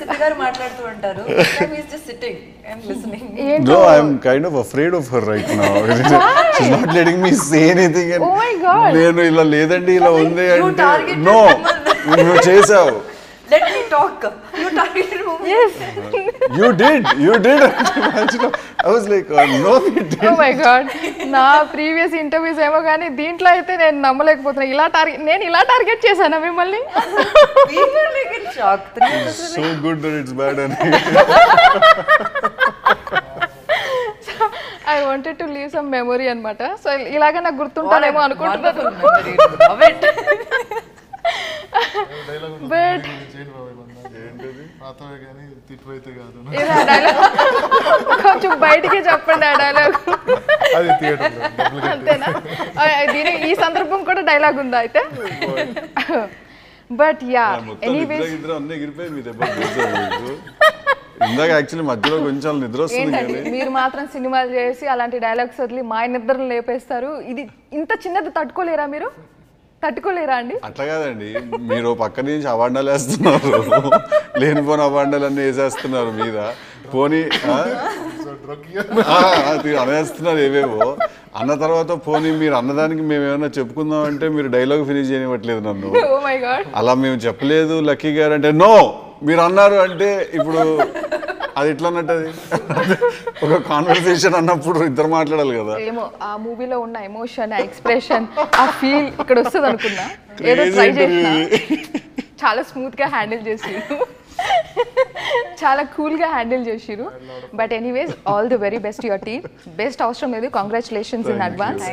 సిద్ధి గారు మాట్లాడుతూ ఉంటారు, he's just sitting and listening. No, I'm kind of afraid of her right now. She's not letting me say anything. And Oh my God. నేను ఇలా లేదండి ఇలా ఉంది You అంటే targeted no, people. నువ్వు చేసావు. Let me talk. You targeted whom? Yes. You did. I was like, no, we didn't. Oh my God. నా previous interviews ఏమో కానీ దీంట్లో అయితే నేను నమ్మలేకపోతున్నా. నేను ఇలా టార్గెట్ చేశానా మిమ్మల్ని? We were like in shock. So good that it's bad. And I wanted to leave some memory అన్నమాట. సో ఇలాగ నాకు గుర్తుంటానేమో అనుకుంటున్నాను. Love it. బట్ ఏంటది డైలాగ్ కొంచెం బయటికి చెప్పండి ఆ డైలాగ్. అది థియేటర్లో అంతేనా? దీని ఈ సందర్భం కూడా డైలాగ్ ఉందా అయితే? బట్ యా ఎనీవేస్ ఇద్దరు అన్నీ ఎగిరిపోయి మీ దెబ్బ ఇందాక యాక్చువల్లీ మధ్యలో కొంచెం నిద్ర వస్తుంది ఏంటండి కానీ మీరు మాత్రం సినిమాలు చేసి అలాంటి డైలాగ్స్ వదిలి మా నిద్రను లేపేస్తారు. ఇది ఇంత చిన్నది తట్టుకోలేరా అండి? అట్లా కాదండి, మీరు పక్క నుంచి అవాండాలు వేస్తున్నారు, లేనిపోని అవాండాలు అన్నీ వేసేస్తున్నారు మీద. పోనీ అనేస్తున్నారు ఏవేవో అన్న తర్వాత పోనీ మీరు అన్నదానికి మేము ఏమైనా చెప్పుకుందాం అంటే మీరు డైలాగ్ ఫినిష్ చేయనివ్వట్లేదు నన్ను. Oh my God. అలా మేము చెప్పలేదు లక్కీ గారు అంటే నో మీరు అన్నారు అంటే ఇప్పుడు అది ఎట్లా అన్నట్టు? అది ఒక కాన్వర్సేషన్ అన్నప్పుడు ఇద్దరు మాట్లాడాలి కదా. ఏమో ఆ మూవీలో ఉన్న ఎమోషన్, ఆ ఎక్స్ప్రెషన్, ఆ ఫీల్ ఇక్కడ వస్తుంది అనుకున్నా. ఏదో ట్రై చేసిన చాలా స్మూత్ గా హ్యాండిల్ చేసిరు, చాలా కూల్ గా హ్యాండిల్ చేసిరు. But anyways all the very best your team. Best అవసరం లేదు, కంగ్రాచులేషన్స్ ఇన్ అడ్వాన్స్.